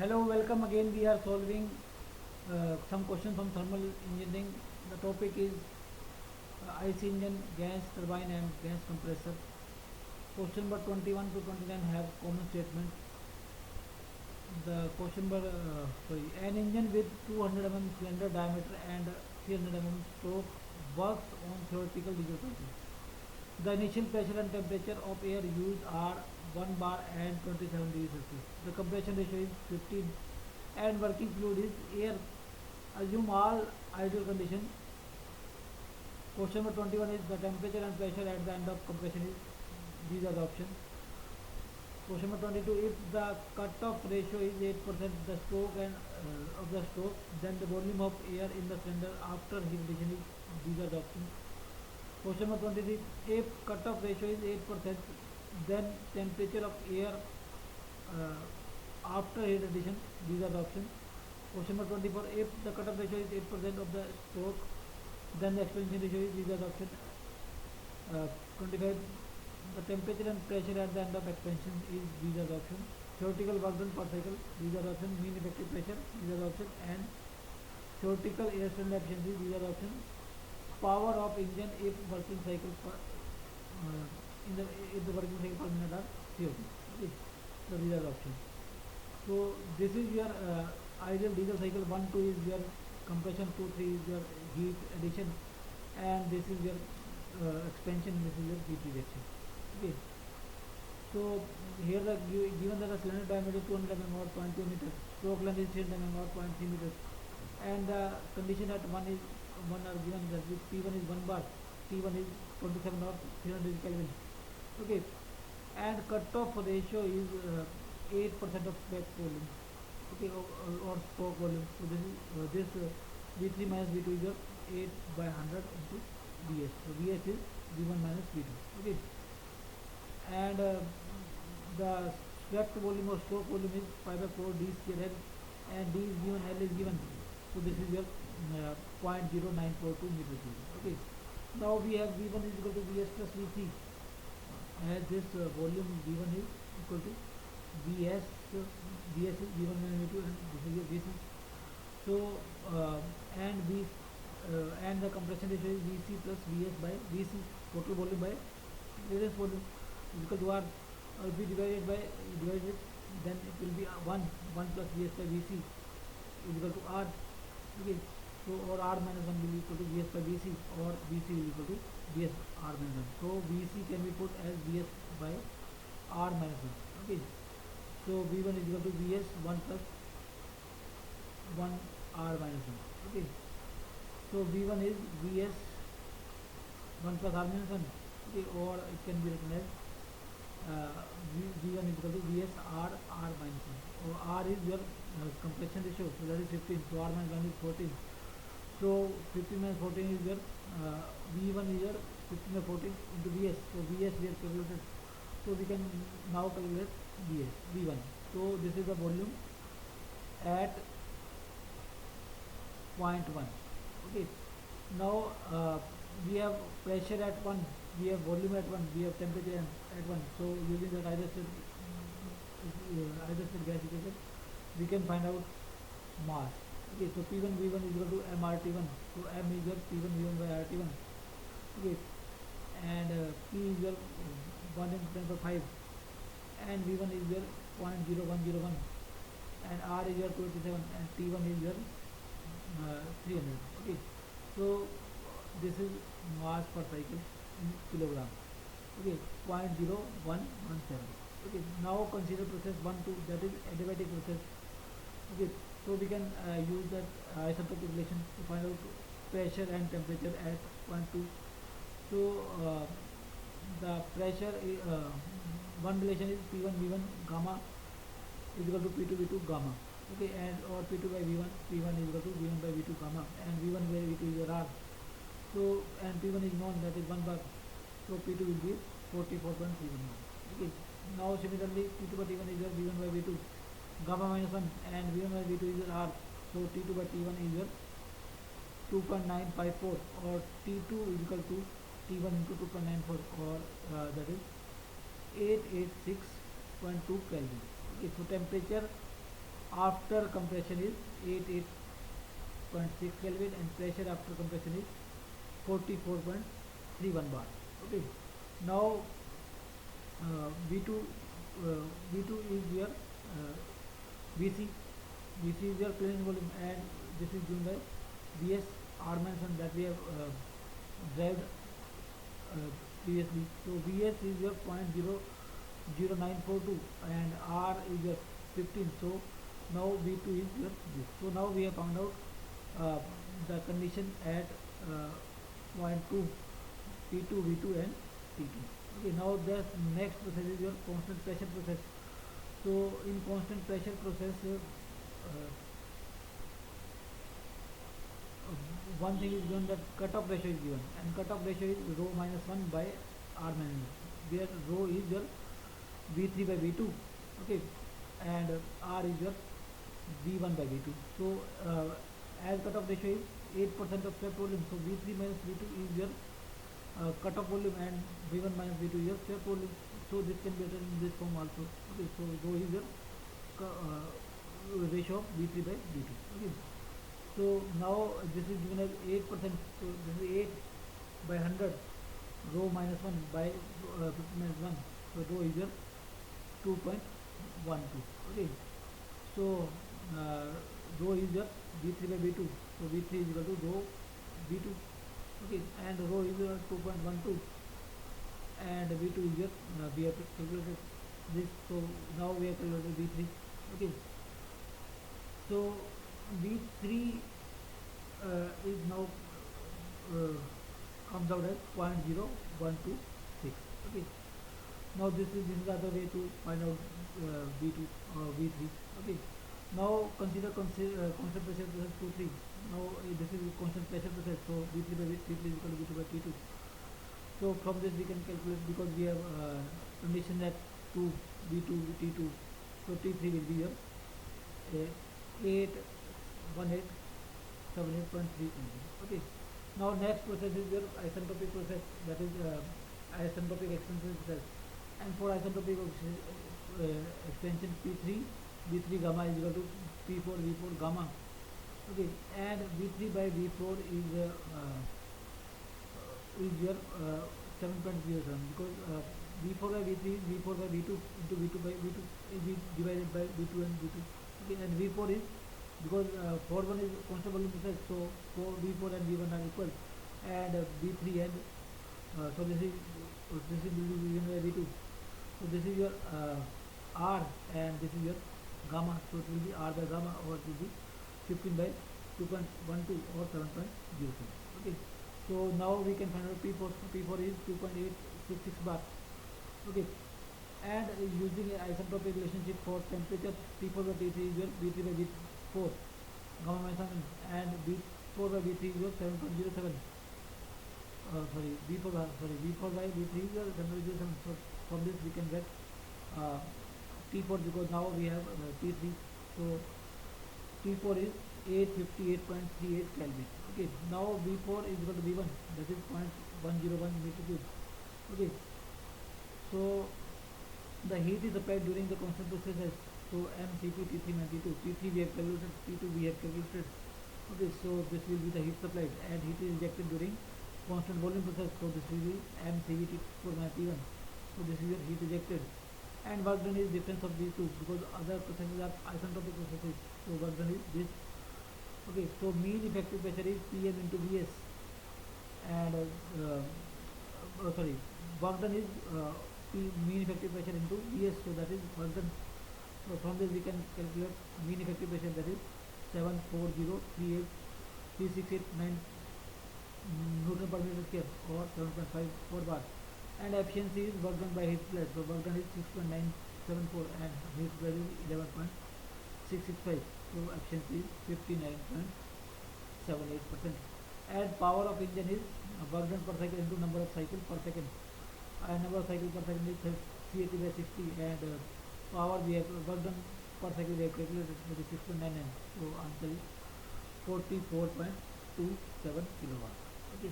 Hello, welcome again. We are solving some questions from thermal engineering. The topic is IC engine, gas turbine, and gas compressor. Question number 21 to 29 have common statement. The question number, an engine with 200 cylinder diameter and 300 stroke works on theoretical difficulty. The initial pressure and temperature of air used are 1 bar and 27 degrees Celsius. The compression ratio is 15 and working fluid is air. Assume all ideal condition. Question number 21 is the temperature and pressure at the end of compression is, these are the options. Question number 22, if the cut-off ratio is 8% the stroke and of the stroke, then the volume of air in the cylinder after heat addition is, these are the options. Question number 23, if cut-off ratio is 8%, then temperature of air after heat addition, these are the options. Question number 24, if the cut-off ratio is 8% of the stroke, then the expansion ratio is, these are the options. 25, the temperature and pressure at the end of expansion is, these are the options. Theoretical work done per cycle, these are the options. Mean effective pressure, these are the options. And theoretical air cylinder efficiency, these are the options. Power of engine if working cycle per, if the working cycle per minute are 0. Okay. So these are the options. So this is your ideal diesel cycle. 1, 2 is your compression, 2, 3 is your heat addition, and this is your expansion, this is your heat rejection. Okay. So here the given that the cylinder diameter is 200 mm or 0.2 meters, stroke length is 300 mm or 0.3 meters, and the condition at 1 is 1 are given that with P1 is 1 bar, T1 is 27 or 300 Kelvin. Okay, and cutoff ratio is 8% of spec volume. Okay, or stroke volume. So this is V3 minus V2 is your 8 by 100 into Vs. So Vs is V1 minus V2. Okay, and the swept volume or stroke volume is 5 by 4 d square L, and d is given, L is given. So this is your 0.0942 meter cube. Okay, now we have V1 is equal to Vs plus Vc, as this volume V1 is equal to Vs. Vs is V1 minus V2, and this is your Vc. So and the compression ratio is Vc plus Vs by Vc, total volume by clearance volume, is equal to R. If we divide it, then it will be 1 plus Vs by Vc is equal to R. Okay, so or R minus 1 will be equal to Vs by Vc, or Vc will be equal to Vs R minus 1. So Vc can be put as Vs by R minus 1. Okay, so V1 is equal to Vs 1 plus 1 R minus 1. Okay, so V1 is Vs 1 plus R minus 1. Okay, or it can be written as V1 is equal to Vs R minus 1. Or R is your compression ratio, so that is 15. So R minus 1 is 14. So 15 minus 14 is your V1 is your 15 by 14 into Vs. So Vs we have calculated. So we can now calculate Vs, V1. So this is the volume at 0.1. Okay. Now we have pressure at 1, we have volume at 1, we have temperature at 1. So using that either state gas equation, we can find out mass. Okay, so P1 V1 is equal to mRT1. So M is your P1 V1 by RT1. Okay, and P is your 1 into 10 power 5, and V1 is your 0.0101, and R is your 27, and T1 is your 300. Okay, so this is mass per cycle in kilogram. Okay, 0.0117. Okay, now consider process 1, 2, that is adiabatic process. Okay, so we can use that isentropic relation to find out pressure and temperature at 0.2. So the pressure one relation is P1 V1 gamma is equal to P2 V2 gamma. Okay, and or P2 by V1, P1 is equal to V1 by V2 gamma, and V1 by V2 is your R. So and P1 is known, that is 1 bar. So P2 will be 44.31. Okay, now similarly P2 by T1 is your V1 by V2 gamma minus 1, and V1 by V2 is your R. So T2 by T1 is your 2.954, or T2 is equal to T1 into 2.94, or that is 886.2 Kelvin. Okay, so temperature after compression is 88.6 Kelvin, and pressure after compression is 44.31 bar. Okay, now V2 V2 is your VC. VC is your cleaning volume, and this is given by VS R mentioned that we have derived previously. So VS is your 0.00942 and R is your 15. So now V2 is your this. So now we have found out the condition at point 2 P2, V2 and T2. Okay, now the next process is your constant pressure process. So in constant pressure process, one thing is given that cutoff ratio is given, and cutoff ratio is rho minus 1 by R minus, where rho is your V3 by V2. Okay, and R is your V1 by V2. So as cutoff ratio is 8% of swept volume, so V3 minus V2 is your cutoff volume, and V1 minus V2 is your swept volume. So this can be written in this form also. Okay, so rho is your ratio of V3 by V2. Okay, so now this is given as 8%. So this is 8 by 100, rho minus 1 by 50 minus 1. So rho is your 2.12. Okay, so rho is your V3 by V2. So V3 is equal to rho V2. Okay, and rho is your 2.12, and V2 is your we have calculated this. So now we have calculated V3. Okay, so V3 is now comes out as 0.0126. Okay, now this is the other way to find out V2 or V3. Okay, now consider constant pressure process 2 3. Now this is constant pressure process, so V3 by V3 is equal to V2 by T2. So from this we can calculate, because we have condition that 2 V2 T2, so T3 will be your 81878.3. Okay, now next process is your isentropic process, that is isentropic extension process. And for isentropic extension P3 V3 gamma is equal to P4 V4 gamma. Okay, and V3 by V4 is your 7.07, because V4 by V3 is V4 by V2 into V2 by V2 is divided by V2 and V2. Okay, and V4 is, because 4 1 is constant volume process, so V4 and V1 are equal, and V3 and so this is given by V2. So this is your R, and this is your gamma, so it will be R by gamma, or it will be 15 by 2.12 or 7.07. Okay, so now we can find out P4. P4 is 2.866 bar. Okay, and using a isentropic relationship for temperature, P4 by T3 is your V3 by V4 gamma minus 1, and V4 by V3 is your 7.07. V4 by V3 is your 7.07. So from this we can get T4, because now we have T3. So T4 is 858.38 Kelvin. Okay, now V4 is equal to V1, that is 0.101 meter cube. Okay, so the heat is applied during the constant processes. So MCP T3 and T2. T3 we have calculated, T2 we have calculated. Okay, so this will be the heat supplied, and heat is injected during constant volume process. So this will be MCV T4 minus T1. So this is your heat ejected, and work done is difference of these two, because other processes are isentropic processes. So work done is this. Okay, so mean effective pressure is Pm into Vs, and work done is mean effective pressure into Vs. So that is work done. So from this we can calculate mean effective pressure, that is 740383689 Newton per meter square, or 7.54 bar. And efficiency is work done by heat split. So work done is 6.974, and heat split is 11.665. So efficiency is 59.78%. And power of engine is work done per cycle into number of cycles per second. And number of cycles per second is CAT by 60, and power we have work done per cycle we have calculated, that is 6.99. So answer is 44.27 kilowatt. Okay.